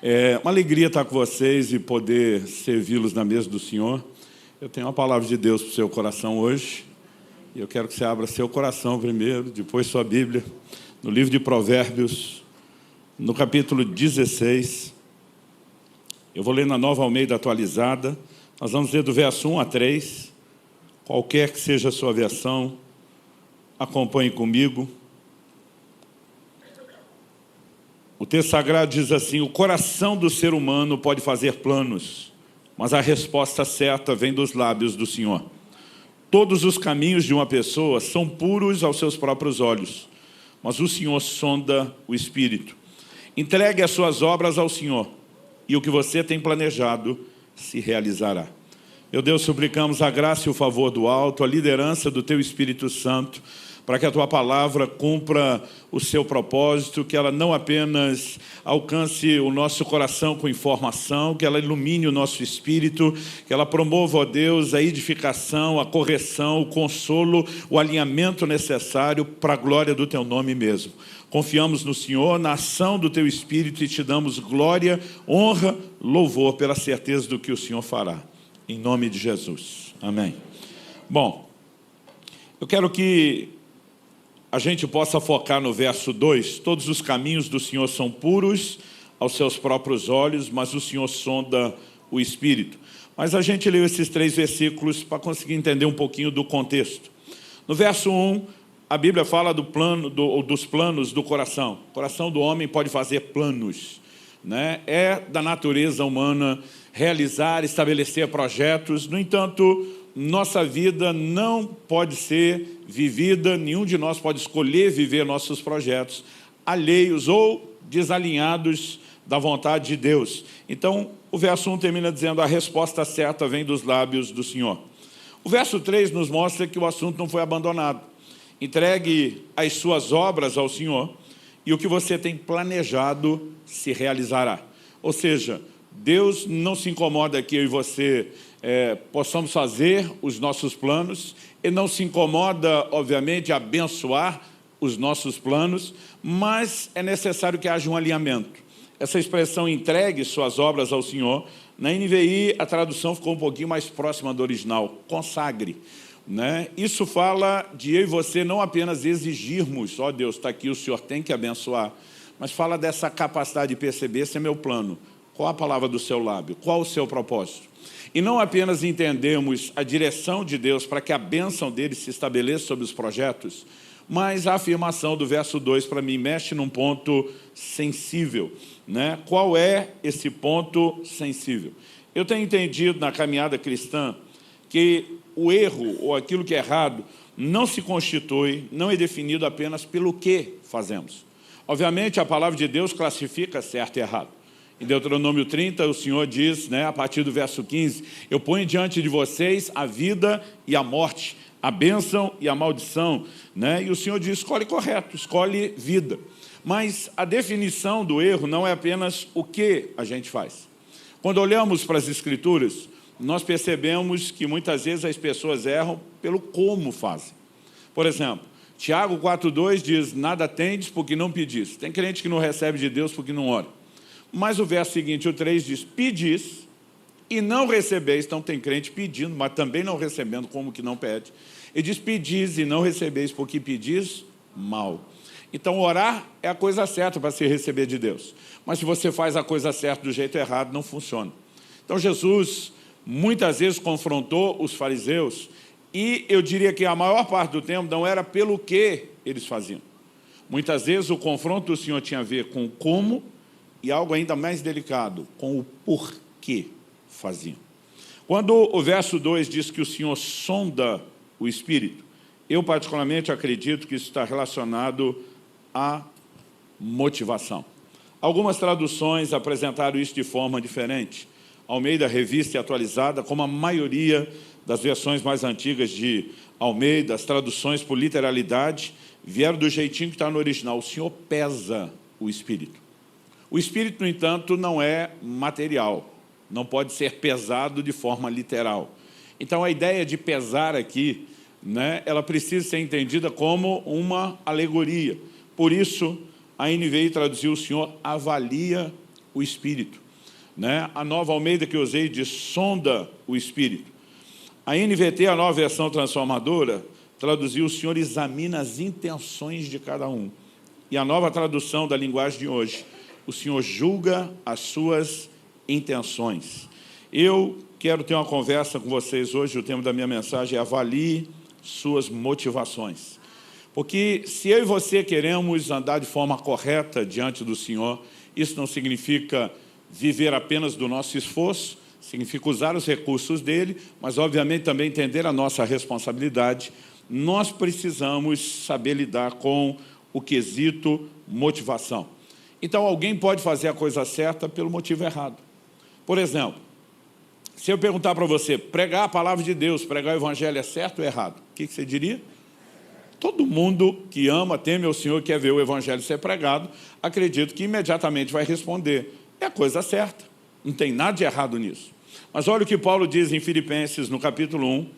É uma alegria estar com vocês e poder servi-los na mesa do Senhor. Eu tenho uma palavra de Deus para o seu coração hoje. E eu quero que você abra seu coração primeiro, depois sua Bíblia, no livro de Provérbios, no capítulo 16. Eu vou ler na Nova Almeida atualizada. Nós vamos ler do verso 1 a 3. Qualquer que seja a sua versão, acompanhe comigo. O texto sagrado diz assim: o coração do ser humano pode fazer planos, mas a resposta certa vem dos lábios do Senhor. Todos os caminhos de uma pessoa são puros aos seus próprios olhos, mas o Senhor sonda o espírito. Entregue as suas obras ao Senhor, e o que você tem planejado se realizará. Meu Deus, suplicamos a graça e o favor do alto, a liderança do Teu Espírito Santo, para que a Tua palavra cumpra o seu propósito, que ela não apenas alcance o nosso coração com informação, que ela ilumine o nosso espírito, que ela promova, ó Deus, a edificação, a correção, o consolo, o alinhamento necessário para a glória do Teu nome mesmo. Confiamos no Senhor, na ação do Teu Espírito e Te damos glória, honra, louvor pela certeza do que o Senhor fará. Em nome de Jesus. Amém. Bom, eu quero que a gente possa focar no verso 2. Todos os caminhos do Senhor são puros aos seus próprios olhos, mas o Senhor sonda o espírito. Mas a gente leu esses 3 versículos para conseguir entender um pouquinho do contexto. No verso 1, a Bíblia fala dos planos do coração. O coração do homem pode fazer planos, né? É da natureza humana realizar, estabelecer projetos. No entanto, nossa vida não pode ser vivida, nenhum de nós pode escolher viver nossos projetos alheios ou desalinhados da vontade de Deus. Então, o verso 1 termina dizendo: a resposta certa vem dos lábios do Senhor. O verso 3 nos mostra que o assunto não foi abandonado. Entregue as suas obras ao Senhor e o que você tem planejado se realizará. Ou seja, Deus não se incomoda que eu e você possamos fazer os nossos planos. Ele não se incomoda, obviamente, a abençoar os nossos planos, mas é necessário que haja um alinhamento. Essa expressão entregue suas obras ao Senhor, na NVI a tradução ficou um pouquinho mais próxima do original, consagre, né? Isso fala de eu e você não apenas exigirmos, ó Deus, está aqui, o Senhor tem que abençoar, mas fala dessa capacidade de perceber: esse é meu plano. Qual a palavra do seu lábio? Qual o seu propósito? E não apenas entendemos a direção de Deus para que a bênção dele se estabeleça sobre os projetos, mas a afirmação do verso 2 para mim mexe num ponto sensível, né? Qual é esse ponto sensível? Eu tenho entendido na caminhada cristã que o erro ou aquilo que é errado não se constitui, não é definido apenas pelo que fazemos. Obviamente a palavra de Deus classifica certo e errado. Em Deuteronômio 30, o Senhor diz, né, a partir do verso 15, eu ponho diante de vocês a vida e a morte, a bênção e a maldição, né? E o Senhor diz: escolhe correto, escolhe vida. Mas a definição do erro não é apenas o que a gente faz. Quando olhamos para as Escrituras, nós percebemos que muitas vezes as pessoas erram pelo como fazem. Por exemplo, Tiago 4,2 diz: nada tendes porque não pedis. Tem crente que não recebe de Deus porque não ora. Mas o verso seguinte, o 3, diz: pedis e não recebeis. Então tem crente pedindo, mas também não recebendo, como que não pede. Ele diz: pedis e não recebeis, porque pedis mal. Então orar é a coisa certa para se receber de Deus. Mas se você faz a coisa certa do jeito errado, não funciona. Então Jesus muitas vezes confrontou os fariseus, e eu diria que a maior parte do tempo não era pelo que eles faziam. Muitas vezes o confronto do Senhor tinha a ver com como, e algo ainda mais delicado, com o porquê faziam. Quando o verso 2 diz que o Senhor sonda o espírito, eu particularmente acredito que isso está relacionado à motivação. Algumas traduções apresentaram isso de forma diferente. Almeida, revista e atualizada, como a maioria das versões mais antigas de Almeida, as traduções por literalidade, vieram do jeitinho que está no original: o Senhor pesa o espírito. O espírito, no entanto, não é material, não pode ser pesado de forma literal. Então, a ideia de pesar aqui, né, ela precisa ser entendida como uma alegoria. Por isso, a NVI traduziu: o Senhor avalia o Espírito. Né? A Nova Almeida que eu usei diz sonda o Espírito. A NVT, a Nova Versão Transformadora, traduziu: o Senhor examina as intenções de cada um. E a nova tradução da linguagem de hoje: o Senhor julga as suas intenções. Eu quero ter uma conversa com vocês hoje. O tema da minha mensagem é: avalie suas motivações. Porque se eu e você queremos andar de forma correta diante do Senhor, isso não significa viver apenas do nosso esforço, significa usar os recursos dele, mas obviamente também entender a nossa responsabilidade. Nós precisamos saber lidar com o quesito motivação. Então, alguém pode fazer a coisa certa pelo motivo errado. Por exemplo, se eu perguntar para você, pregar a palavra de Deus, pregar o evangelho é certo ou errado? O que você diria? Todo mundo que ama, teme ao Senhor, quer ver o evangelho ser pregado, acredito que imediatamente vai responder: é a coisa certa, não tem nada de errado nisso. Mas olha o que Paulo diz em Filipenses, no capítulo 1,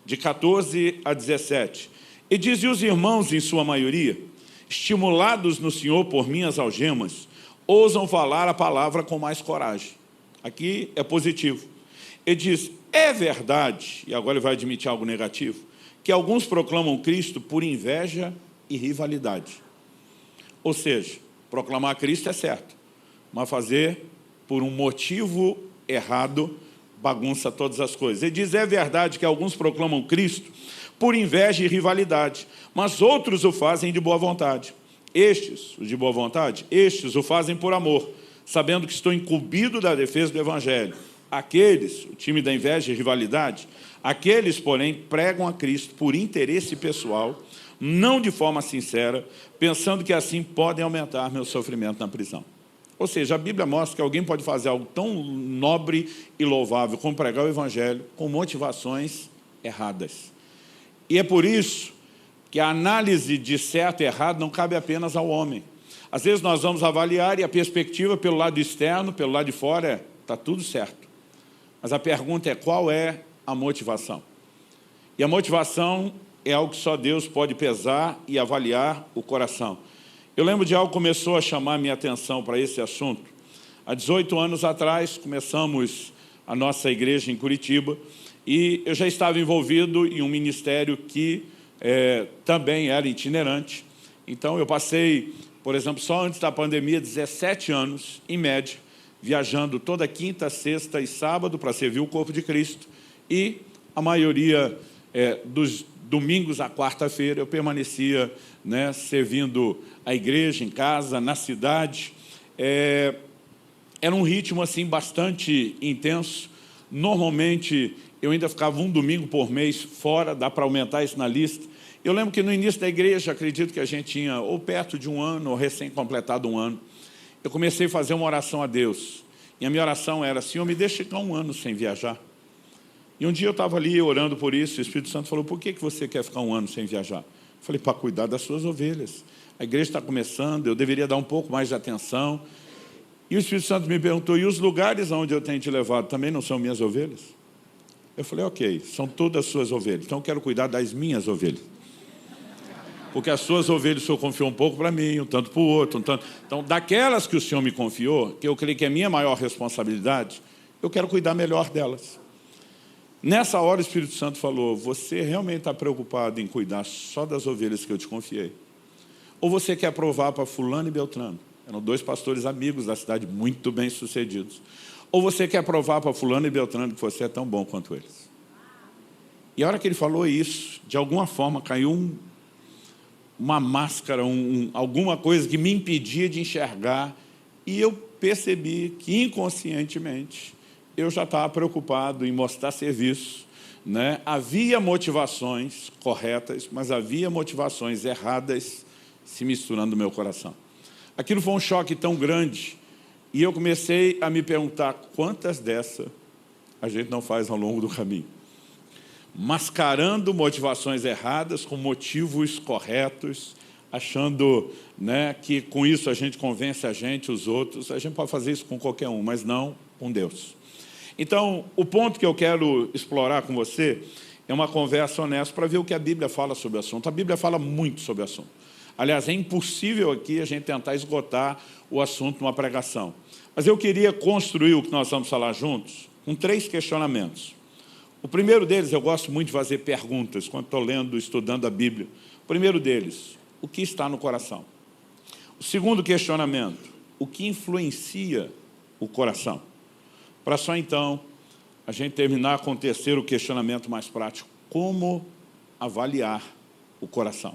de 14 a 17. E diz: e os irmãos, em sua maioria, estimulados no Senhor por minhas algemas, ousam falar a palavra com mais coragem. Aqui é positivo. Ele diz: é verdade, e agora ele vai admitir algo negativo, que alguns proclamam Cristo por inveja e rivalidade. Ou seja, proclamar Cristo é certo, mas fazer por um motivo errado bagunça todas as coisas. Ele diz: é verdade que alguns proclamam Cristo por inveja e rivalidade, mas outros o fazem de boa vontade. Estes, os de boa vontade, estes o fazem por amor, sabendo que estou incumbido da defesa do Evangelho. Aqueles, o time da inveja e rivalidade, aqueles, porém, pregam a Cristo por interesse pessoal, não de forma sincera, pensando que assim podem aumentar meu sofrimento na prisão. Ou seja, a Bíblia mostra que alguém pode fazer algo tão nobre e louvável como pregar o Evangelho com motivações erradas. E é por isso que a análise de certo e errado não cabe apenas ao homem. Às vezes nós vamos avaliar e a perspectiva pelo lado externo, pelo lado de fora, é: está tudo certo. Mas a pergunta é: qual é a motivação? E a motivação é algo que só Deus pode pesar e avaliar o coração. Eu lembro de algo que começou a chamar a minha atenção para esse assunto. Há 18 anos atrás, começamos a nossa igreja em Curitiba, e eu já estava envolvido em um ministério que também era itinerante. Então, eu passei, por exemplo, só antes da pandemia, 17 anos, em média, viajando toda quinta, sexta e sábado para servir o corpo de Cristo, e a maioria dos domingos à quarta-feira eu permanecia, né, servindo a igreja em casa, na cidade. Era um ritmo assim bastante intenso. Normalmente eu ainda ficava um domingo por mês fora, dá para aumentar isso na lista. Eu lembro que no início da igreja, acredito que a gente tinha ou perto de um ano, ou recém-completado um ano, eu comecei a fazer uma oração a Deus. E a minha oração era: Senhor, me deixa ficar um ano sem viajar. E um dia eu estava ali orando por isso, e o Espírito Santo falou: por que você quer ficar um ano sem viajar? Eu falei: para cuidar das suas ovelhas. A igreja está começando, eu deveria dar um pouco mais de atenção. E o Espírito Santo me perguntou: e os lugares onde eu tenho te levado também não são minhas ovelhas? Eu falei: ok, são todas as suas ovelhas, então eu quero cuidar das minhas ovelhas. Porque as suas ovelhas o Senhor confiou um pouco para mim, um tanto para o outro, um tanto. Então, daquelas que o Senhor me confiou, que eu creio que é minha maior responsabilidade, eu quero cuidar melhor delas. Nessa hora o Espírito Santo falou: você realmente está preocupado em cuidar só das ovelhas que eu te confiei? Ou você quer provar para fulano e beltrano? Eram dois pastores amigos da cidade, muito bem sucedidos. Ou você quer provar para fulano e beltrano que você é tão bom quanto eles? E a hora que ele falou isso, de alguma forma caiu uma máscara, alguma coisa que me impedia de enxergar, e eu percebi que inconscientemente eu já estava preocupado em mostrar serviço, né? Havia motivações corretas, mas havia motivações erradas se misturando no meu coração. Aquilo foi um choque tão grande, e eu comecei a me perguntar: quantas dessas a gente não faz ao longo do caminho? Mascarando motivações erradas com motivos corretos, achando, né, que com isso a gente convence a gente, os outros. A gente pode fazer isso com qualquer um, mas não com Deus. Então, o ponto que eu quero explorar com você é uma conversa honesta para ver o que a Bíblia fala sobre o assunto. A Bíblia fala muito sobre o assunto. Aliás, é impossível aqui a gente tentar esgotar o assunto numa pregação. Mas eu queria construir o que nós vamos falar juntos com 3 questionamentos. O primeiro deles, eu gosto muito de fazer perguntas quando estou lendo, estudando a Bíblia. O primeiro deles, o que está no coração? O segundo questionamento, o que influencia o coração? Para só então a gente terminar com o terceiro questionamento mais prático, como avaliar o coração?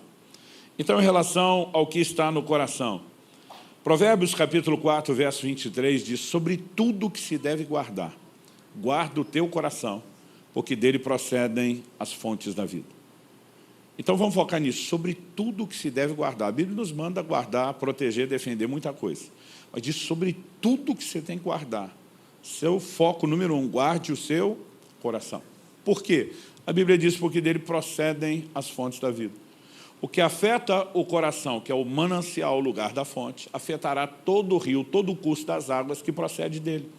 Então, em relação ao que está no coração, Provérbios capítulo 4, verso 23 diz: sobre tudo que se deve guardar, guarda o teu coração, porque dele procedem as fontes da vida. Então vamos focar nisso, sobre tudo que se deve guardar. A Bíblia nos manda guardar, proteger, defender muita coisa. Mas diz sobre tudo que você tem que guardar. Seu foco número 1, guarde o seu coração. Por quê? A Bíblia diz porque dele procedem as fontes da vida. O que afeta o coração, que é o manancial, o lugar da fonte, afetará todo o rio, todo o curso das águas que procede dele.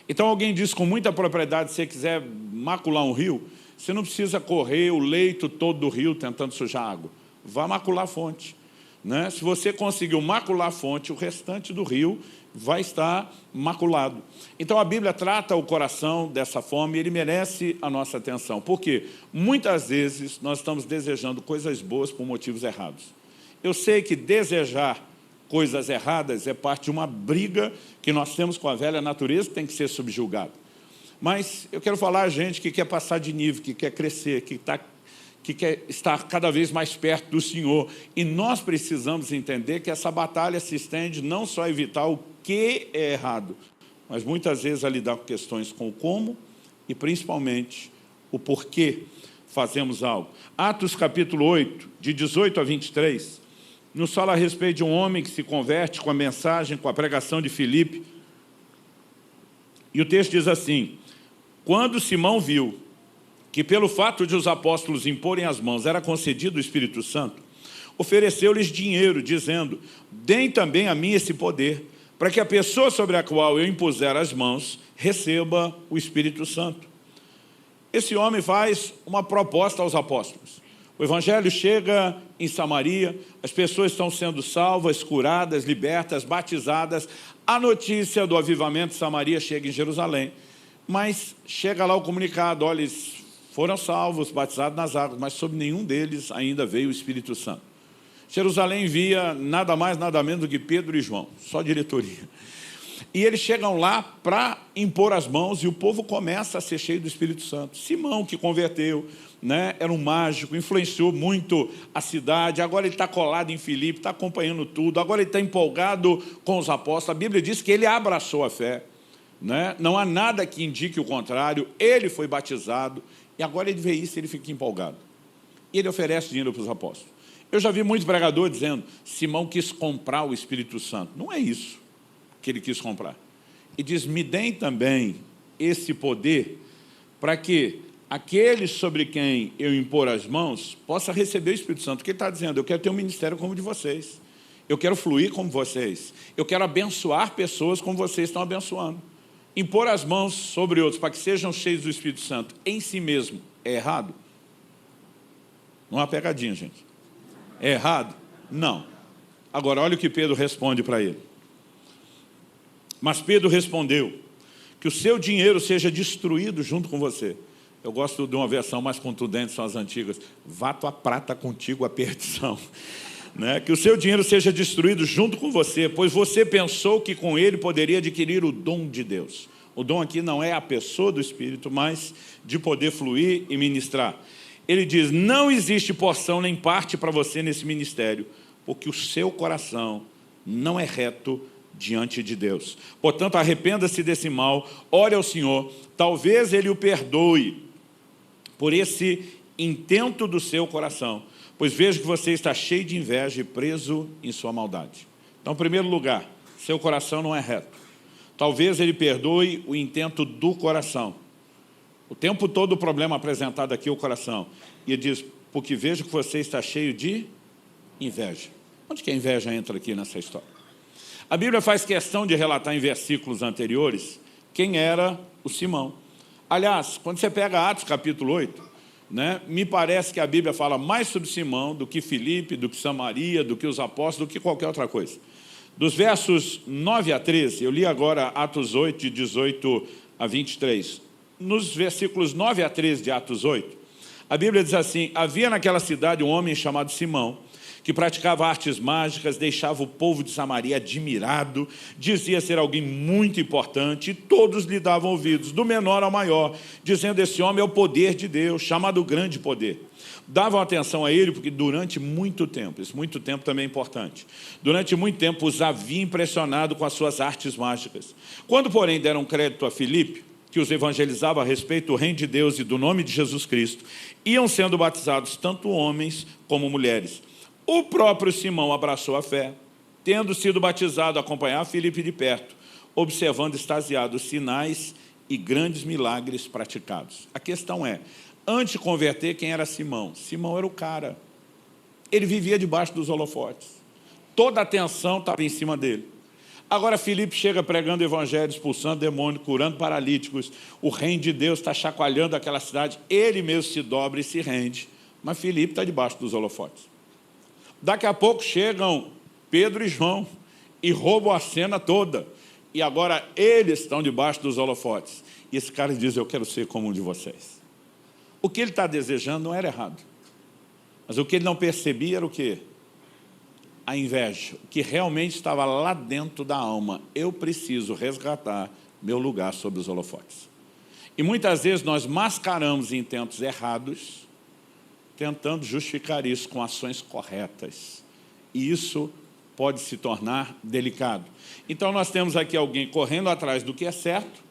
Então alguém diz com muita propriedade, se você quiser macular um rio, você não precisa correr o leito todo do rio tentando sujar água. Vá macular a fonte. Né? Se você conseguiu macular a fonte, o restante do rio vai estar maculado. Então a Bíblia trata o coração dessa forma e ele merece a nossa atenção. Por quê? Muitas vezes nós estamos desejando coisas boas por motivos errados. Eu sei que desejar coisas erradas é parte de uma briga que nós temos com a velha natureza, que tem que ser subjugada. Mas eu quero falar a gente que quer passar de nível, que quer crescer, que quer estar cada vez mais perto do Senhor. E nós precisamos entender que essa batalha se estende não só a evitar o que é errado, mas muitas vezes a lidar com questões com o como e principalmente o porquê fazemos algo. Atos capítulo 8, de 18 a 23, nos fala a respeito de um homem que se converte com a mensagem, com a pregação de Filipe. E o texto diz assim: quando Simão viu que pelo fato de os apóstolos imporem as mãos era concedido o Espírito Santo, ofereceu-lhes dinheiro, dizendo: deem também a mim esse poder, para que a pessoa sobre a qual eu impuser as mãos receba o Espírito Santo. Esse homem faz uma proposta aos apóstolos. O evangelho chega em Samaria, as pessoas estão sendo salvas, curadas, libertas, batizadas. A notícia do avivamento de Samaria chega em Jerusalém, mas chega lá o comunicado: olha, eles foram salvos, batizados nas águas, mas sobre nenhum deles ainda veio o Espírito Santo. Jerusalém envia nada mais, nada menos do que Pedro e João, só diretoria. E eles chegam lá para impor as mãos e o povo começa a ser cheio do Espírito Santo. Simão, que converteu, né, era um mágico, influenciou muito a cidade, agora ele está colado em Filipe, está acompanhando tudo, agora ele está empolgado com os apóstolos. A Bíblia diz que ele abraçou a fé, né? Não há nada que indique o contrário, ele foi batizado e agora ele vê isso e ele fica empolgado. E ele oferece dinheiro para os apóstolos. Eu já vi muitos pregadores dizendo: Simão quis comprar o Espírito Santo. Não é isso que ele quis comprar. E diz: me deem também esse poder para que aqueles sobre quem eu impor as mãos possa receber o Espírito Santo. O que ele está dizendo? Eu quero ter um ministério como o de vocês. Eu quero fluir como vocês. Eu quero abençoar pessoas como vocês estão abençoando. Impor as mãos sobre outros para que sejam cheios do Espírito Santo em si mesmo é errado? Não é uma pegadinha, gente. É errado? Não. Agora, olha o que Pedro responde para ele. Mas Pedro respondeu: que o seu dinheiro seja destruído junto com você. Eu gosto de uma versão mais contundente, são as antigas. Vá tua prata contigo a perdição. Né? Que o seu dinheiro seja destruído junto com você, pois você pensou que com ele poderia adquirir o dom de Deus. O dom aqui não é a pessoa do Espírito, mas de poder fluir e ministrar. Ele diz: não existe porção nem parte para você nesse ministério, porque o seu coração não é reto diante de Deus. Portanto, arrependa-se desse mal, ore ao Senhor, talvez Ele o perdoe por esse intento do seu coração, pois vejo que você está cheio de inveja e preso em sua maldade. Então, em primeiro lugar, seu coração não é reto. Talvez Ele perdoe o intento do coração. O tempo todo o problema apresentado aqui é o coração. E ele diz: porque vejo que você está cheio de inveja. Onde que a inveja entra aqui nessa história? A Bíblia faz questão de relatar em versículos anteriores quem era o Simão. Aliás, quando você pega Atos capítulo 8, né, me parece que a Bíblia fala mais sobre Simão do que Filipe, do que Samaria, do que os apóstolos, do que qualquer outra coisa. Dos versos 9 a 13, eu li agora Atos 8, de 18 a 23. Nos versículos 9 a 13 de Atos 8, a Bíblia diz assim: havia naquela cidade um homem chamado Simão, que praticava artes mágicas, deixava o povo de Samaria admirado, dizia ser alguém muito importante, e todos lhe davam ouvidos, do menor ao maior, dizendo: esse homem é o poder de Deus, chamado grande poder. Davam atenção a ele porque durante muito tempo, esse muito tempo também é importante, durante muito tempo os havia impressionado com as suas artes mágicas. Quando, porém, deram crédito a Filipe, que os evangelizava a respeito do reino de Deus e do nome de Jesus Cristo, iam sendo batizados tanto homens como mulheres. O próprio Simão abraçou a fé, tendo sido batizado, acompanhava Filipe de perto, observando extasiado os sinais e grandes milagres praticados. A questão é, antes de converter, quem era Simão? Simão era o cara. Ele vivia debaixo dos holofotes. Toda a atenção estava em cima dele. Agora Filipe chega pregando o evangelho, expulsando demônios, curando paralíticos. O reino de Deus está chacoalhando aquela cidade. Ele mesmo se dobra e se rende. Mas Filipe está debaixo dos holofotes. Daqui a pouco chegam Pedro e João e roubam a cena toda. E agora eles estão debaixo dos holofotes. E esse cara diz: eu quero ser como um de vocês. O que ele está desejando não era errado. Mas o que ele não percebia era o quê? A inveja. O que realmente estava lá dentro da alma. Eu preciso resgatar meu lugar sobre os holofotes. E muitas vezes nós mascaramos intentos errados, tentando justificar isso com ações corretas. E isso pode se tornar delicado. Então nós temos aqui alguém correndo atrás do que é certo,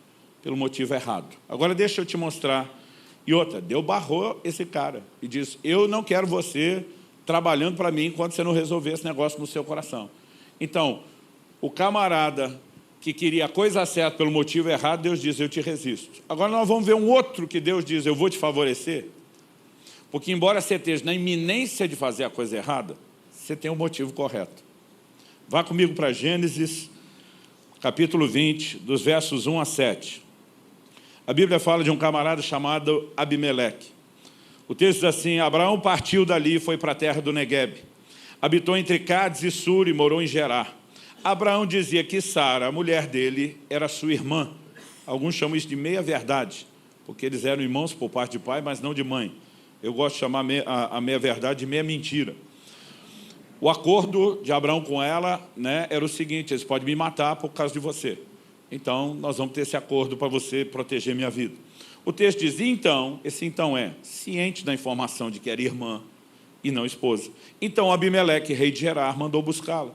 pelo motivo errado. Agora deixa eu te mostrar. E outra, Deus barrou esse cara e disse: eu não quero você trabalhando para mim enquanto você não resolver esse negócio no seu coração. Então, o camarada que queria a coisa certa pelo motivo errado, Deus diz: eu te resisto. Agora nós vamos ver um outro que Deus diz: eu vou te favorecer. Porque embora você esteja na iminência de fazer a coisa errada, você tem o motivo correto. Vá comigo para Gênesis, capítulo 20, dos versos 1 a 7. A Bíblia fala de um camarada chamado Abimeleque. O texto diz assim: Abraão partiu dali e foi para a terra do Neguebe. Habitou entre Cádiz e Sur e morou em Gerar. Abraão dizia que Sara, a mulher dele, era sua irmã. Alguns chamam isso de meia-verdade, porque eles eram irmãos por parte de pai, mas não de mãe. Eu gosto de chamar a meia-verdade de meia-mentira. O acordo de Abraão com ela, né, era o seguinte: eles podem me matar por causa de você. Então, nós vamos ter esse acordo para você proteger minha vida. O texto diz: então, esse então é ciente da informação de que era irmã e não esposa. Então, Abimeleque, rei de Gerar, mandou buscá-la.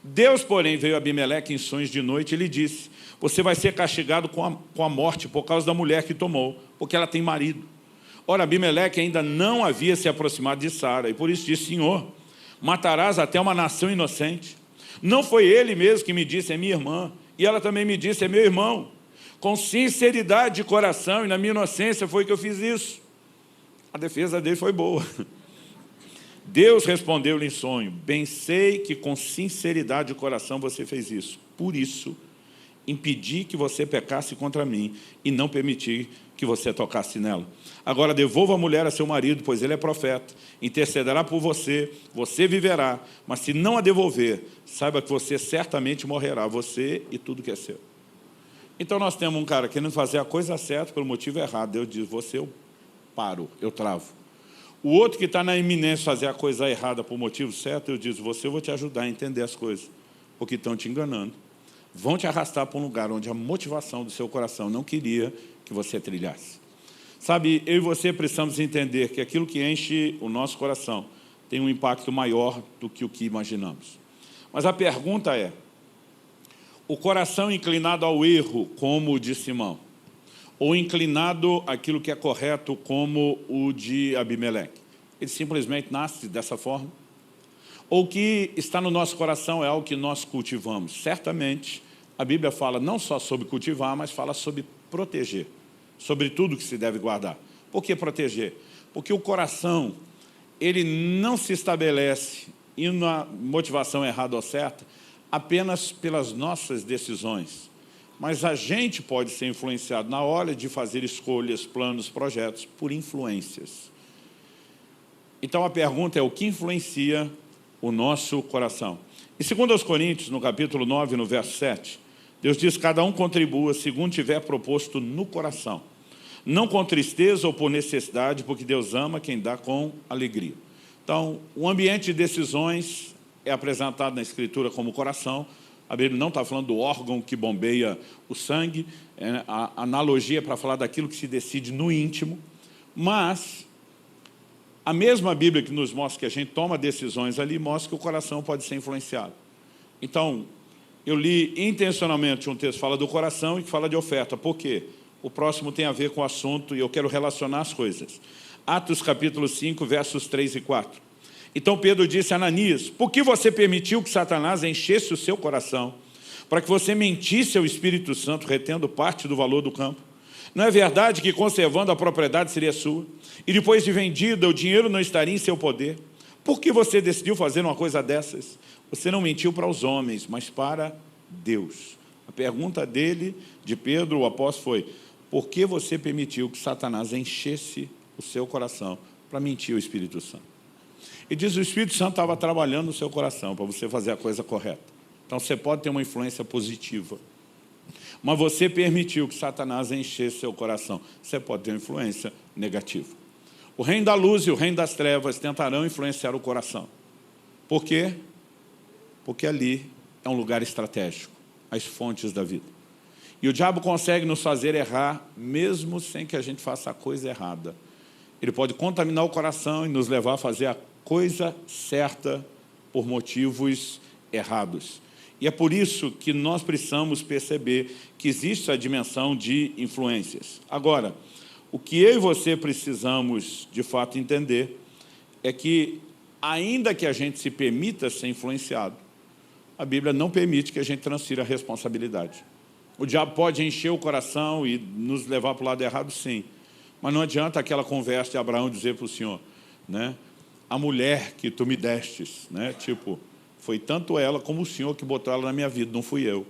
Deus, porém, veio a Abimeleque em sonhos de noite e lhe disse: você vai ser castigado com a morte por causa da mulher que tomou, porque ela tem marido. Ora, Abimeleque ainda não havia se aproximado de Sara, e por isso disse: Senhor, matarás até uma nação inocente. Não foi ele mesmo que me disse: é minha irmã, e ela também me disse: é meu irmão. Com sinceridade de coração e na minha inocência foi que eu fiz isso. A defesa dele foi boa. Deus respondeu-lhe em sonho: bem sei que com sinceridade de coração você fez isso. Por isso, impedi que você pecasse contra mim e não permiti que você tocasse nela. Agora devolva a mulher a seu marido, pois ele é profeta. Intercederá por você, você viverá. Mas se não a devolver, saiba que você certamente morrerá, você e tudo que é seu. Então nós temos um cara querendo fazer a coisa certa pelo motivo errado. Deus diz: você eu paro, eu travo. O outro que está na iminência de fazer a coisa errada por motivo certo, eu digo: você, eu vou te ajudar a entender as coisas, porque estão te enganando. Vão te arrastar para um lugar onde a motivação do seu coração não queria que você trilhasse. Sabe, eu e você precisamos entender que aquilo que enche o nosso coração tem um impacto maior do que o que imaginamos. Mas a pergunta é: o coração inclinado ao erro, como o de Simão, ou inclinado àquilo que é correto, como o de Abimeleque, ele simplesmente nasce dessa forma? Ou o que está no nosso coração é algo que nós cultivamos? Certamente, a Bíblia fala não só sobre cultivar, mas fala sobre proteger, sobre tudo que se deve guardar. Por que proteger? Porque o coração, ele não se estabelece indo na motivação errada ou certa apenas pelas nossas decisões, mas a gente pode ser influenciado na hora de fazer escolhas, planos, projetos, por influências. Então a pergunta é: o que influencia o nosso coração? Em 2 Coríntios, no capítulo 9, no verso 7, Deus diz: cada um contribua segundo tiver proposto no coração, não com tristeza ou por necessidade, porque Deus ama quem dá com alegria. Então, o ambiente de decisões é apresentado na Escritura como coração. A Bíblia não está falando do órgão que bombeia o sangue, a analogia é para falar daquilo que se decide no íntimo, mas a mesma Bíblia que nos mostra que a gente toma decisões ali, mostra que o coração pode ser influenciado. Então, eu li intencionalmente um texto que fala do coração e que fala de oferta. Por quê? O próximo tem a ver com o assunto e eu quero relacionar as coisas. Atos capítulo 5, versos 3 e 4. Então Pedro disse a Ananias: por que você permitiu que Satanás enchesse o seu coração, para que você mentisse ao Espírito Santo, retendo parte do valor do campo? Não é verdade que conservando a propriedade seria sua, e depois de vendida o dinheiro não estaria em seu poder? Por que você decidiu fazer uma coisa dessas? Você não mentiu para os homens, mas para Deus. A pergunta dele, de Pedro, o apóstolo, foi: por que você permitiu que Satanás enchesse o seu coração para mentir ao Espírito Santo? E diz: o Espírito Santo estava trabalhando no seu coração para você fazer a coisa correta. Então você pode ter uma influência positiva, mas você permitiu que Satanás enchesse seu coração. Você pode ter uma influência negativa. O reino da luz e o reino das trevas tentarão influenciar o coração. Por quê? Porque ali é um lugar estratégico, as fontes da vida. E o diabo consegue nos fazer errar, mesmo sem que a gente faça a coisa errada. Ele pode contaminar o coração e nos levar a fazer a coisa certa por motivos errados. E é por isso que nós precisamos perceber que existe a dimensão de influências. Agora, o que eu e você precisamos, de fato, entender é que, ainda que a gente se permita ser influenciado, a Bíblia não permite que a gente transfira a responsabilidade. O diabo pode encher o coração e nos levar para o lado errado, sim. Mas não adianta aquela conversa de Abraão dizer para o Senhor, né, a mulher que tu me destes, né, tipo, foi tanto ela como o Senhor que botou ela na minha vida, não fui eu.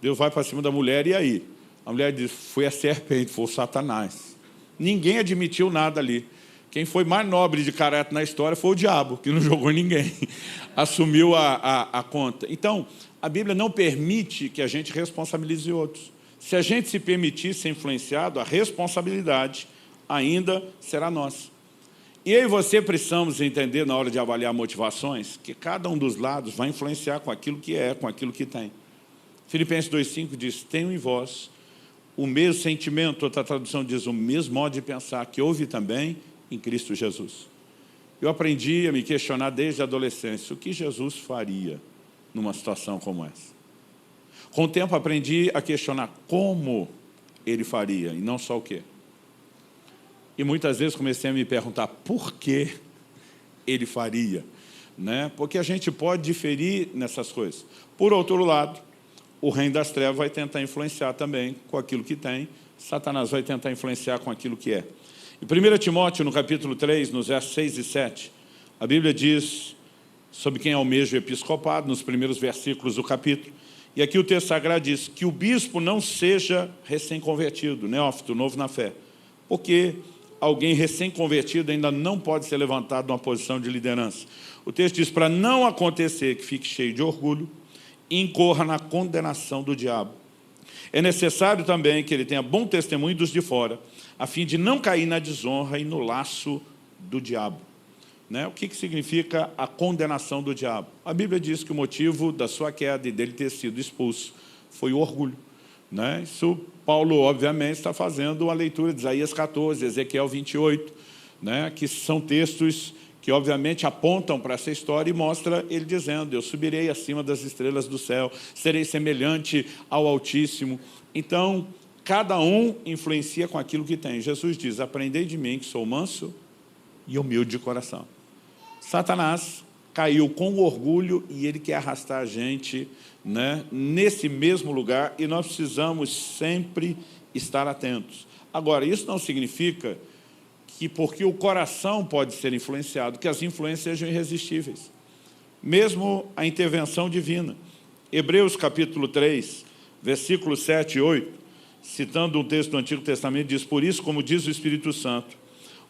Deus vai para cima da mulher, e aí? A mulher diz: foi a serpente, foi o Satanás. Ninguém admitiu nada ali. Quem foi mais nobre de caráter na história foi o diabo, que não jogou ninguém, assumiu a conta. Então, a Bíblia não permite que a gente responsabilize outros. Se a gente se permitir ser influenciado, a responsabilidade ainda será nossa. E eu e você precisamos entender, na hora de avaliar motivações, que cada um dos lados vai influenciar com aquilo que é, com aquilo que tem. Filipenses 2,5 diz: tenham em vós o mesmo sentimento, outra tradução diz o mesmo modo de pensar que houve também em Cristo Jesus. Eu aprendi a me questionar desde a adolescência: o que Jesus faria numa situação como essa? Com o tempo aprendi a questionar como ele faria, e não só o quê. E muitas vezes comecei a me perguntar por que ele faria, né? Porque a gente pode diferir nessas coisas. Por outro lado, o reino das trevas vai tentar influenciar também com aquilo que tem, Satanás vai tentar influenciar com aquilo que é. Em 1 Timóteo, no capítulo 3, nos versos 6 e 7, a Bíblia diz sobre quem almeja o episcopado, nos primeiros versículos do capítulo, e aqui o texto sagrado diz que o bispo não seja recém-convertido, neófito, novo na fé, porque alguém recém-convertido ainda não pode ser levantado numa posição de liderança. O texto diz: para não acontecer que fique cheio de orgulho e incorra na condenação do diabo. É necessário também que ele tenha bom testemunho dos de fora, a fim de não cair na desonra e no laço do diabo. Né? O que significa a condenação do diabo? A Bíblia diz que o motivo da sua queda e dele ter sido expulso foi o orgulho. Né? Isso Paulo, obviamente, está fazendo uma leitura de Isaías 14, Ezequiel 28, né? Que são textos que, obviamente, apontam para essa história e mostra ele dizendo: eu subirei acima das estrelas do céu, serei semelhante ao Altíssimo. Então, cada um influencia com aquilo que tem. Jesus diz: aprendei de mim, que sou manso e humilde de coração. Satanás caiu com o orgulho e ele quer arrastar a gente, né, nesse mesmo lugar, e nós precisamos sempre estar atentos. Agora, isso não significa que, porque o coração pode ser influenciado, que as influências sejam irresistíveis. Mesmo a intervenção divina. Hebreus capítulo 3, versículos 7 e 8, citando um texto do Antigo Testamento, diz: por isso, como diz o Espírito Santo,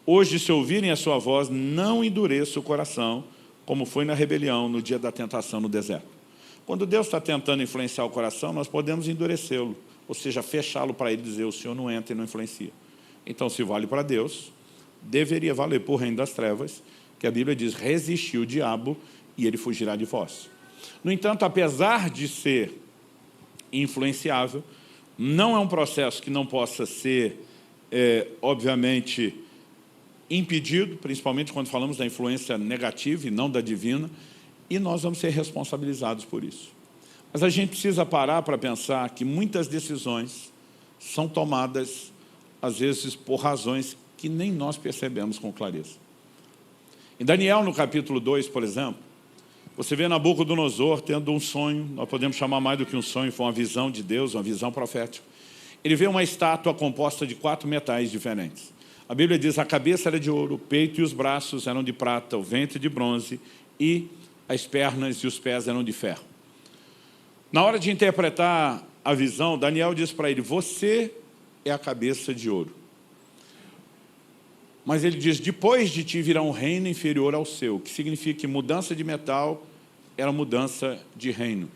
hoje, se ouvirem a sua voz, não endureça o coração, como foi na rebelião, no dia da tentação no deserto. Quando Deus está tentando influenciar o coração, nós podemos endurecê-lo, ou seja, fechá-lo para ele dizer, o Senhor não entra e não influencia. Então, se vale para Deus, deveria valer para o reino das trevas, que a Bíblia diz, resistir o diabo e ele fugirá de vós. No entanto, apesar de ser influenciável, não é um processo que não possa ser, obviamente, impedido, principalmente quando falamos da influência negativa e não da divina, e nós vamos ser responsabilizados por isso. Mas a gente precisa parar para pensar que muitas decisões são tomadas, às vezes, por razões que nem nós percebemos com clareza. Em Daniel, no capítulo 2, por exemplo, você vê Nabucodonosor tendo um sonho, nós podemos chamar mais do que um sonho, foi uma visão de Deus, uma visão profética. Ele vê uma estátua composta de 4 metais diferentes. A Bíblia diz, a cabeça era de ouro, o peito e os braços eram de prata, o ventre de bronze e as pernas e os pés eram de ferro. Na hora de interpretar a visão, Daniel diz para ele, você é a cabeça de ouro. Mas ele diz, depois de ti virá um reino inferior ao seu, que significa que mudança de metal era mudança de reino.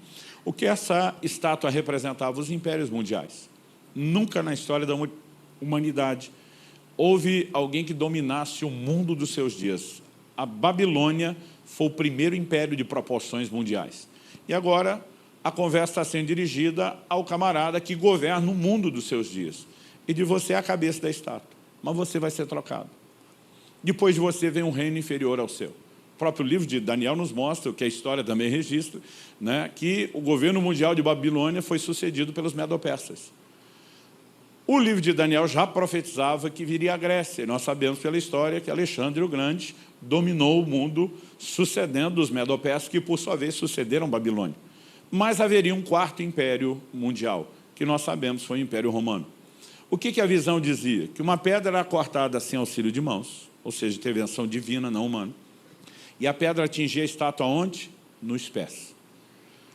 O que essa estátua representava? Os impérios mundiais. Nunca na história da humanidade houve alguém que dominasse o mundo dos seus dias. A Babilônia foi o primeiro império de proporções mundiais. E agora a conversa está sendo dirigida ao camarada que governa o mundo dos seus dias. E de você é a cabeça da estátua, mas você vai ser trocado. Depois de você vem um reino inferior ao seu. O próprio livro de Daniel nos mostra, o que a história também registra, né, que o governo mundial de Babilônia foi sucedido pelos medo-persas. O livro de Daniel já profetizava que viria a Grécia. E nós sabemos pela história que Alexandre o Grande dominou o mundo, sucedendo os medo-persas, que por sua vez sucederam Babilônia. Mas haveria um 4º império mundial, que nós sabemos foi o Império Romano. O que a visão dizia? Que uma pedra era cortada sem auxílio de mãos, ou seja, intervenção divina, não humana. E a pedra atingia a estátua onde? Nos pés.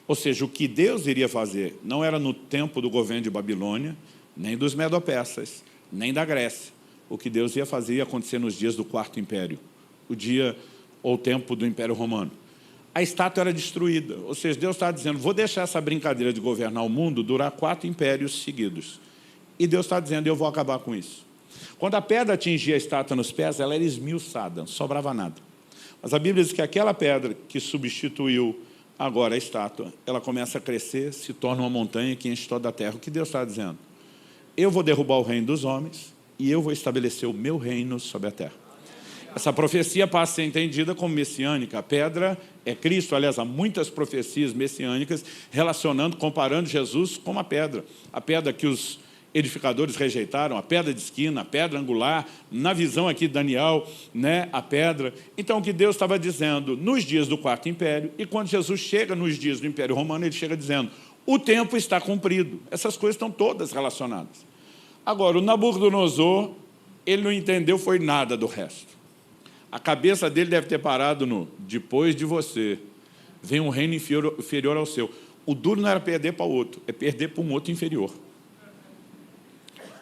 Ou seja, o que Deus iria fazer não era no tempo do governo de Babilônia, nem dos medo-persas, nem da Grécia. O que Deus ia fazer ia acontecer nos dias do 4º Império, o dia ou tempo do Império Romano. A estátua era destruída, ou seja, Deus está dizendo, vou deixar essa brincadeira de governar o mundo durar 4 impérios seguidos. E Deus está dizendo, eu vou acabar com isso. Quando a pedra atingia a estátua nos pés, ela era esmiuçada, não sobrava nada. Mas a Bíblia diz que aquela pedra que substituiu agora a estátua, ela começa a crescer, se torna uma montanha que enche toda a terra. O que Deus está dizendo? Eu vou derrubar o reino dos homens e eu vou estabelecer o meu reino sobre a terra. Essa profecia passa a ser entendida como messiânica. A pedra é Cristo. Aliás, há muitas profecias messiânicas relacionando, comparando Jesus com a pedra. A pedra que os edificadores rejeitaram, a pedra de esquina, a pedra angular, na visão aqui de Daniel, né, a pedra. Então, o que Deus estava dizendo nos dias do 4º Império, e quando Jesus chega nos dias do Império Romano, ele chega dizendo, o tempo está cumprido. Essas coisas estão todas relacionadas. Agora, o Nabucodonosor, ele não entendeu foi nada do resto. A cabeça dele deve ter parado no, depois de você, vem um reino inferior ao seu. O duro não era perder para o outro, é perder para um outro inferior.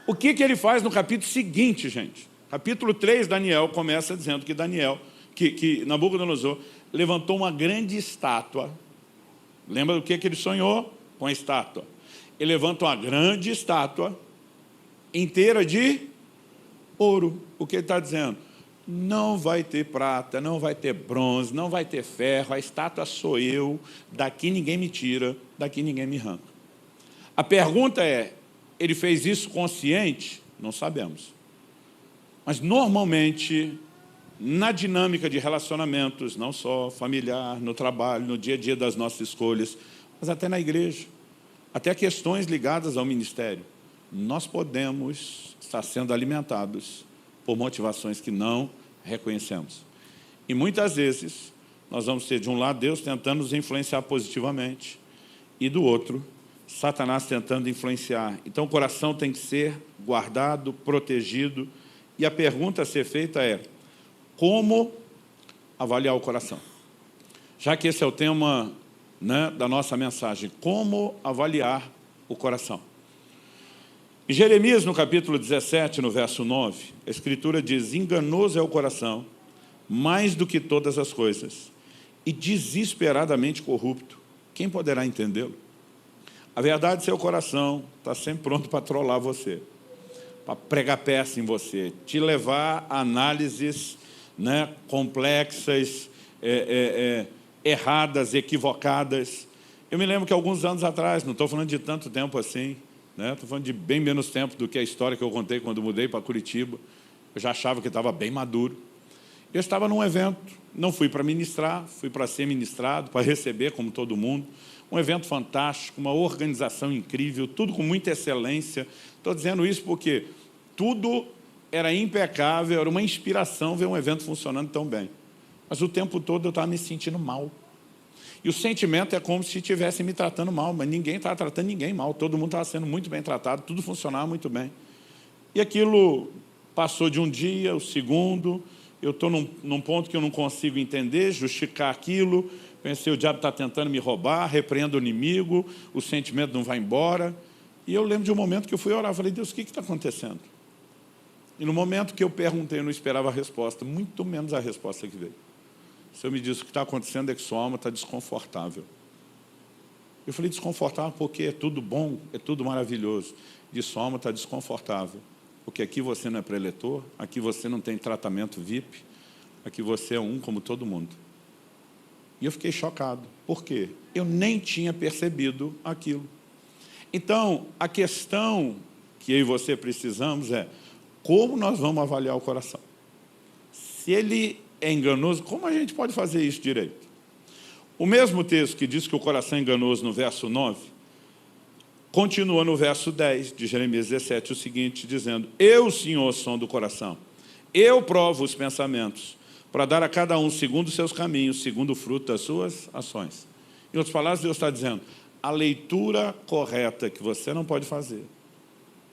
O que ele faz no capítulo seguinte, gente? Capítulo 3, Daniel começa dizendo que que Nabucodonosor levantou uma grande estátua. Lembra do que ele sonhou? Com a estátua. Ele levanta uma grande estátua inteira de ouro. O que ele está dizendo? Não vai ter prata, não vai ter bronze, não vai ter ferro, a estátua sou eu, daqui ninguém me tira, daqui ninguém me arranca. A pergunta é, ele fez isso consciente? Não sabemos. Mas, normalmente, na dinâmica de relacionamentos, não só familiar, no trabalho, no dia a dia das nossas escolhas, mas até na igreja, até questões ligadas ao ministério, nós podemos estar sendo alimentados por motivações que não reconhecemos. E, muitas vezes, nós vamos ter, de um lado, Deus tentando nos influenciar positivamente, e do outro, Satanás tentando influenciar. Então, o coração tem que ser guardado, protegido. E a pergunta a ser feita é, como avaliar o coração? Já que esse é o tema, né, da nossa mensagem, como avaliar o coração? Em Jeremias, no capítulo 17, no verso 9, a Escritura diz, enganoso é o coração, mais do que todas as coisas, e desesperadamente corrupto. quem poderá entendê-lo? A verdade, seu coração está sempre pronto para trollar você, para pregar peça em você, te levar a análises, né, complexas, erradas, equivocadas. Eu me lembro que alguns anos atrás, não estou falando de tanto tempo assim, né, estou falando de bem menos tempo do que a história que eu contei quando mudei para Curitiba. Eu já achava que estava bem maduro. Eu estava num evento, não fui para ministrar, fui para ser ministrado, para receber como todo mundo. Um evento fantástico, uma organização incrível, tudo com muita excelência. Estou dizendo isso porque tudo era impecável, era uma inspiração ver um evento funcionando tão bem. Mas o tempo todo eu estava me sentindo mal. E o sentimento é como se estivesse me tratando mal, mas ninguém estava tratando ninguém mal, todo mundo estava sendo muito bem tratado, tudo funcionava muito bem. E aquilo passou de um dia, o segundo, eu estou num ponto que eu não consigo entender, justificar aquilo, pensei, o diabo está tentando me roubar, repreendo o inimigo, o sentimento não vai embora. E eu lembro de um momento que eu fui orar, falei, Deus, o que está acontecendo? E no momento que eu perguntei, eu não esperava a resposta, muito menos a resposta que veio. O Senhor me disse, o que está acontecendo é que sua alma está desconfortável. Eu falei, desconfortável porque é tudo bom, é tudo maravilhoso. E sua alma está desconfortável, porque aqui você não é preletor, aqui você não tem tratamento VIP, aqui você é um como todo mundo. E eu fiquei chocado. Por quê? Eu nem tinha percebido aquilo. Então, a questão que eu e você precisamos é como nós vamos avaliar o coração. Se ele é enganoso, como a gente pode fazer isso direito? O mesmo texto que diz que o coração é enganoso no verso 9, continua no verso 10 de Jeremias 17, o seguinte, dizendo, eu, Senhor, som do coração, eu provo os pensamentos, para dar a cada um segundo os seus caminhos, segundo o fruto das suas ações. Em outras palavras, Deus está dizendo, a leitura correta que você não pode fazer,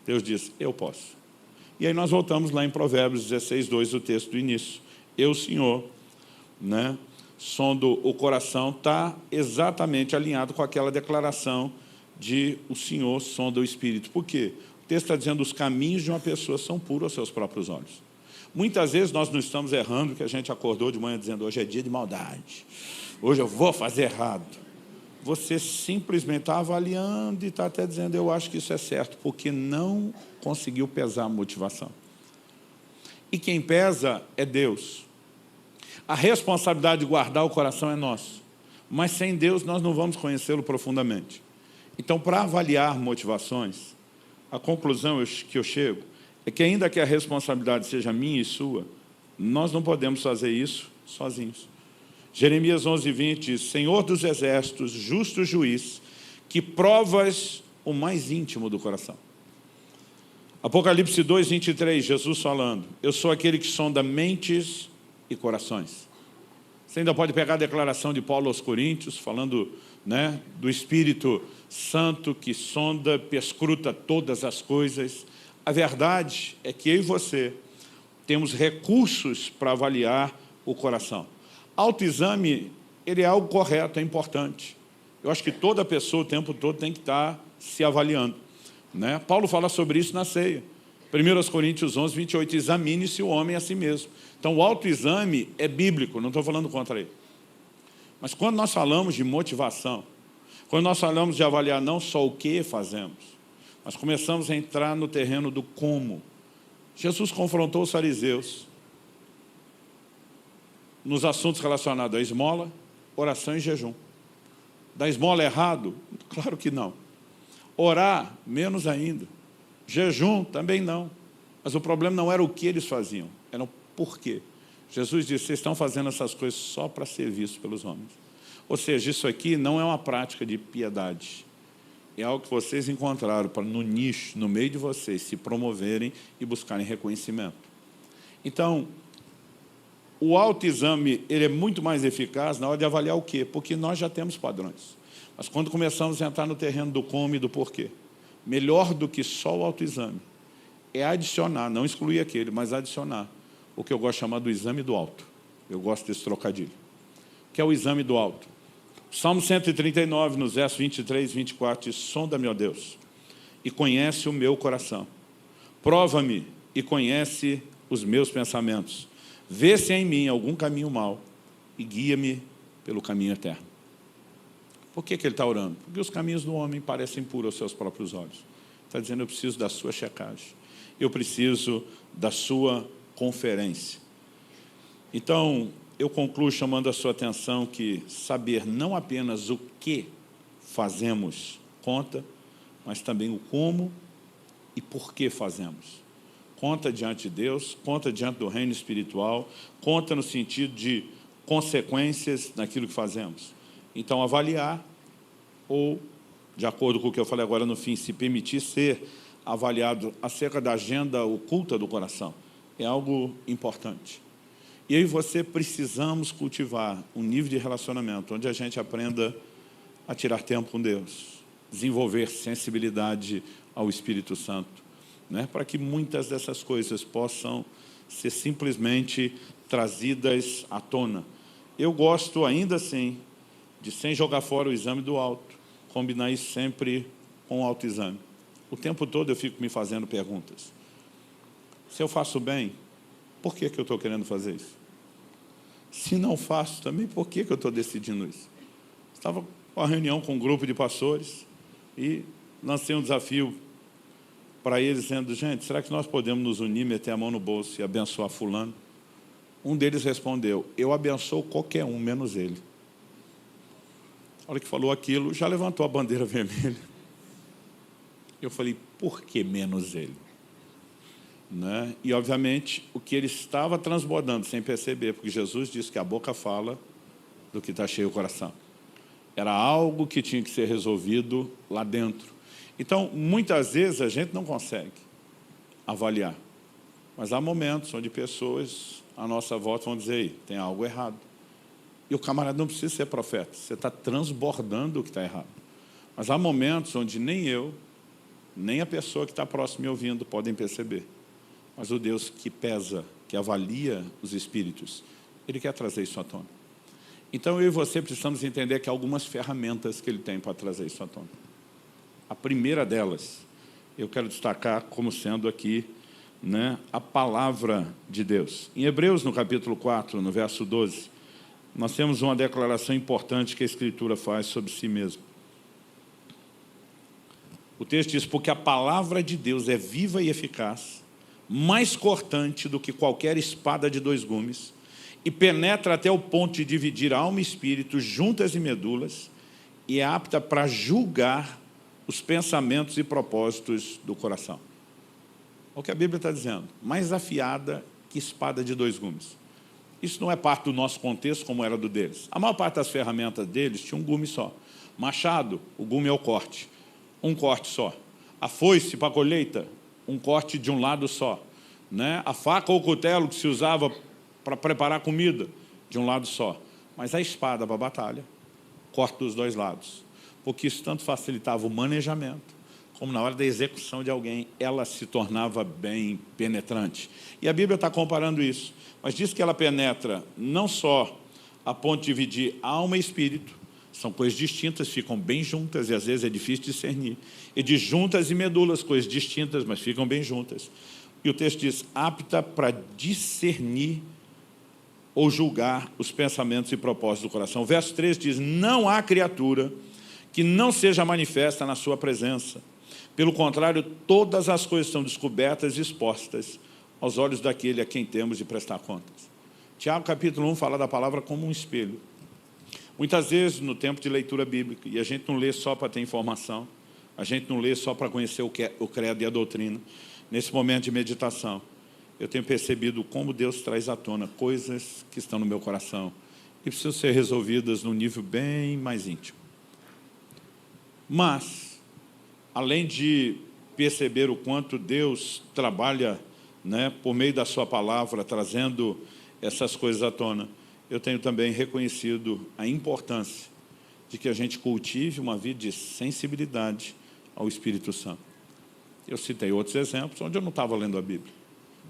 Deus diz, eu posso. E aí nós voltamos lá em Provérbios 16, 2, o texto do início. Eu, Senhor, né, sondo o coração, está exatamente alinhado com aquela declaração de o Senhor sonda o Espírito. Por quê? O texto está dizendo os caminhos de uma pessoa são puros aos seus próprios olhos. Muitas vezes nós não estamos errando, que a gente acordou de manhã dizendo, hoje é dia de maldade, hoje eu vou fazer errado. Você simplesmente está avaliando e está até dizendo, eu acho que isso é certo, porque não conseguiu pesar a motivação. E quem pesa é Deus. A responsabilidade de guardar o coração é nossa, mas sem Deus nós não vamos conhecê-lo profundamente. Então, para avaliar motivações, a conclusão que eu chego é que ainda que a responsabilidade seja minha e sua, nós não podemos fazer isso sozinhos. Jeremias 11, 20 diz, Senhor dos exércitos, justo juiz, que provas o mais íntimo do coração. Apocalipse 2, 23, Jesus falando, eu sou aquele que sonda mentes e corações. Você ainda pode pegar a declaração de Paulo aos Coríntios, falando, né, do Espírito Santo que sonda, perscruta todas as coisas. A verdade é que eu e você temos recursos para avaliar o coração. Autoexame, ele é algo correto, é importante. Eu acho que toda pessoa o tempo todo tem que estar se avaliando, né? Paulo fala sobre isso na ceia. 1 Coríntios 11, 28, examine-se o homem a si mesmo. Então, o autoexame é bíblico, não estou falando contra ele. Mas quando nós falamos de motivação, quando nós falamos de avaliar não só o que fazemos, mas começamos a entrar no terreno do como. Jesus confrontou os fariseus nos assuntos relacionados à esmola, oração e jejum. Da esmola errado? Claro que não. Orar, menos ainda. Jejum, também não. Mas o problema não era o que eles faziam, era o porquê. Jesus disse, vocês estão fazendo essas coisas só para ser vistos pelos homens. Ou seja, isso aqui não é uma prática de piedade. É algo que vocês encontraram para, no nicho, no meio de vocês, se promoverem e buscarem reconhecimento. Então, o autoexame ele é muito mais eficaz na hora de avaliar o quê? Porque nós já temos padrões. Mas quando começamos a entrar no terreno do como e do porquê, melhor do que só o autoexame é adicionar, não excluir aquele, mas adicionar o que eu gosto de chamar do exame do alto. Eu gosto desse trocadilho. Que é o exame do alto. Salmo 139, nos versos 23 e 24, diz, sonda-me, ó Deus, e conhece o meu coração. Prova-me e conhece os meus pensamentos. Vê se há em mim algum caminho mau e guia-me pelo caminho eterno. Por que ele está orando? Porque os caminhos do homem parecem puros aos seus próprios olhos. Está dizendo, eu preciso da sua checagem. Eu preciso da sua conferência. Então, eu concluo chamando a sua atenção que saber não apenas o que fazemos conta, mas também o como e por que fazemos. Conta diante de Deus, conta diante do reino espiritual, conta no sentido de consequências naquilo que fazemos. Então, avaliar, ou, de acordo com o que eu falei agora no fim, se permitir ser avaliado acerca da agenda oculta do coração, é algo importante. E eu e você precisamos cultivar um nível de relacionamento onde a gente aprenda a tirar tempo com Deus, desenvolver sensibilidade ao Espírito Santo, né? Para que muitas dessas coisas possam ser simplesmente trazidas à tona. Eu gosto ainda assim de, sem jogar fora o exame do auto, combinar isso sempre com o autoexame. O tempo todo eu fico me fazendo perguntas. Se eu faço bem, por que eu estou querendo fazer isso? Se não faço também, por que eu estou decidindo isso? Estava com a reunião com um grupo de pastores e lancei um desafio para eles, dizendo, gente, será que nós podemos nos unir, meter a mão no bolso e abençoar fulano? Um deles respondeu, eu abençoo qualquer um, menos ele. A hora que falou aquilo, já levantou a bandeira vermelha. Eu falei, por que menos ele? Né? E, obviamente, o que ele estava transbordando, sem perceber, porque Jesus disse que a boca fala do que está cheio o coração. Era algo que tinha que ser resolvido lá dentro. Então, muitas vezes, a gente não consegue avaliar. Mas há momentos onde pessoas, à nossa volta, vão dizer, ei, tem algo errado. E o camarada não precisa ser profeta, você está transbordando o que está errado. Mas há momentos onde nem eu, nem a pessoa que está próxima me ouvindo podem perceber. Mas o Deus que pesa, que avalia os espíritos, Ele quer trazer isso à tona. Então, eu e você precisamos entender que há algumas ferramentas que Ele tem para trazer isso à tona. A primeira delas, eu quero destacar como sendo aqui, né, a palavra de Deus. Em Hebreus, no capítulo 4, no verso 12, nós temos uma declaração importante que a Escritura faz sobre si mesma. O texto diz, porque a palavra de Deus é viva e eficaz, mais cortante do que qualquer espada de 2 gumes, e penetra até o ponto de dividir alma e espírito, juntas e medulas, e é apta para julgar os pensamentos e propósitos do coração. O que a Bíblia está dizendo? Mais afiada que espada de 2 gumes. Isso não é parte do nosso contexto como era do deles. A maior parte das ferramentas deles tinha um gume só. Machado, o gume é o corte. Um corte só. A foice para a colheita, um corte de um lado só. Né? A faca ou o cutelo que se usava para preparar comida, de um lado só. Mas a espada para a batalha, corte dos 2 lados. Porque isso tanto facilitava o manejamento, como na hora da execução de alguém, ela se tornava bem penetrante. E a Bíblia está comparando isso. Mas diz que ela penetra não só a ponto de dividir alma e espírito, são coisas distintas, ficam bem juntas, e às vezes é difícil discernir. E de juntas e medulas, coisas distintas, mas ficam bem juntas. E o texto diz, apta para discernir ou julgar os pensamentos e propósitos do coração. O verso 3 diz, não há criatura que não seja manifesta na sua presença. Pelo contrário, todas as coisas são descobertas e expostas aos olhos daquele a quem temos de prestar contas. Tiago, capítulo 1, fala da palavra como um espelho. Muitas vezes, no tempo de leitura bíblica, e a gente não lê só para ter informação, a gente não lê só para conhecer o credo e a doutrina, nesse momento de meditação, eu tenho percebido como Deus traz à tona coisas que estão no meu coração e precisam ser resolvidas num nível bem mais íntimo. Mas, além de perceber o quanto Deus trabalha, né, por meio da sua palavra, trazendo essas coisas à tona, eu tenho também reconhecido a importância de que a gente cultive uma vida de sensibilidade ao Espírito Santo. Eu citei outros exemplos onde eu não estava lendo a Bíblia,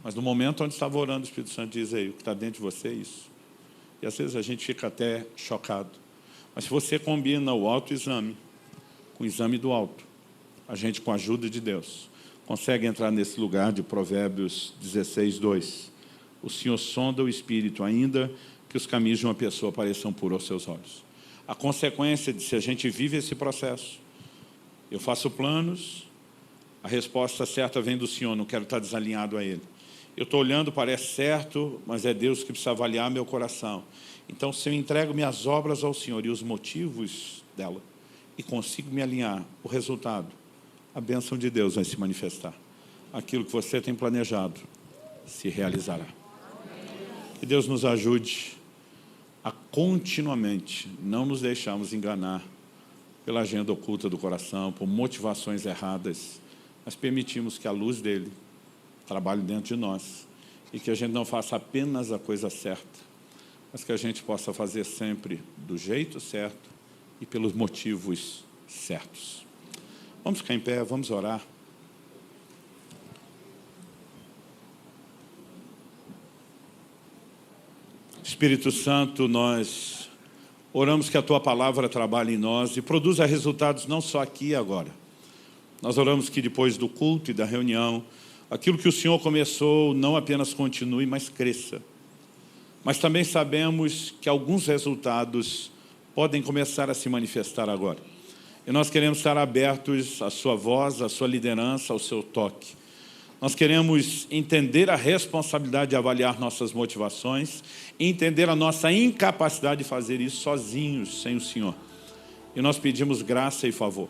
mas no momento onde estava orando, o Espírito Santo diz aí, o que está dentro de você é isso. E às vezes a gente fica até chocado. Mas se você combina o autoexame com o exame do alto, a gente, com a ajuda de Deus, consegue entrar nesse lugar de Provérbios 16, 2. O Senhor sonda o espírito, ainda que os caminhos de uma pessoa pareçam puros aos seus olhos. a consequência de se a gente vive esse processo. Eu faço planos, a resposta certa vem do Senhor, não quero estar desalinhado a Ele. Eu estou olhando, parece certo, mas é Deus que precisa avaliar meu coração. Então, se eu entrego minhas obras ao Senhor e os motivos dela, e consigo me alinhar, o resultado, a bênção de Deus vai se manifestar. Aquilo que você tem planejado se realizará. Que Deus nos ajude a continuamente não nos deixarmos enganar pela agenda oculta do coração, por motivações erradas, mas permitimos que a luz dele trabalhe dentro de nós e que a gente não faça apenas a coisa certa, mas que a gente possa fazer sempre do jeito certo e pelos motivos certos. Vamos ficar em pé, vamos orar. Espírito Santo, nós oramos que a Tua palavra trabalhe em nós e produza resultados não só aqui e agora. Nós oramos que depois do culto e da reunião, aquilo que o Senhor começou não apenas continue, mas cresça. Mas também sabemos que alguns resultados podem começar a se manifestar agora. E nós queremos estar abertos à sua voz, à sua liderança, ao seu toque. Nós queremos entender a responsabilidade de avaliar nossas motivações e entender a nossa incapacidade de fazer isso sozinhos, sem o Senhor. E nós pedimos graça e favor.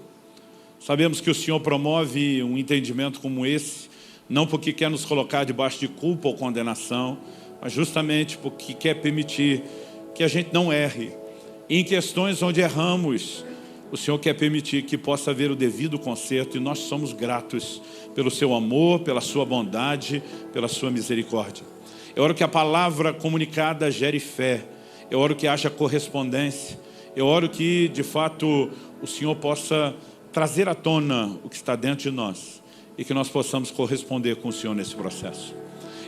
Sabemos que o Senhor promove um entendimento como esse, não porque quer nos colocar debaixo de culpa ou condenação, mas justamente porque quer permitir que a gente não erre. E em questões onde erramos, o Senhor quer permitir que possa haver o devido conserto e nós somos gratos pelo seu amor, pela sua bondade, pela sua misericórdia. Eu oro que a palavra comunicada gere fé. Eu oro que haja correspondência. Eu oro que, de fato, o Senhor possa trazer à tona o que está dentro de nós e que nós possamos corresponder com o Senhor nesse processo.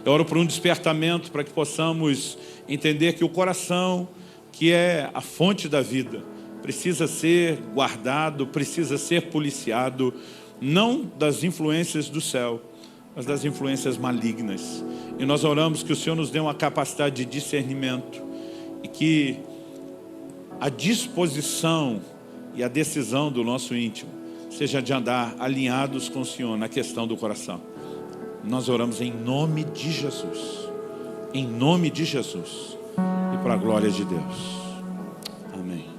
Eu oro por um despertamento para que possamos entender que o coração, que é a fonte da vida, precisa ser guardado, precisa ser policiado, não das influências do céu, mas das influências malignas. E nós oramos que o Senhor nos dê uma capacidade de discernimento e que a disposição e a decisão do nosso íntimo seja de andar alinhados com o Senhor na questão do coração. Nós oramos em nome de Jesus. Em nome de Jesus. E para a glória de Deus. Amém.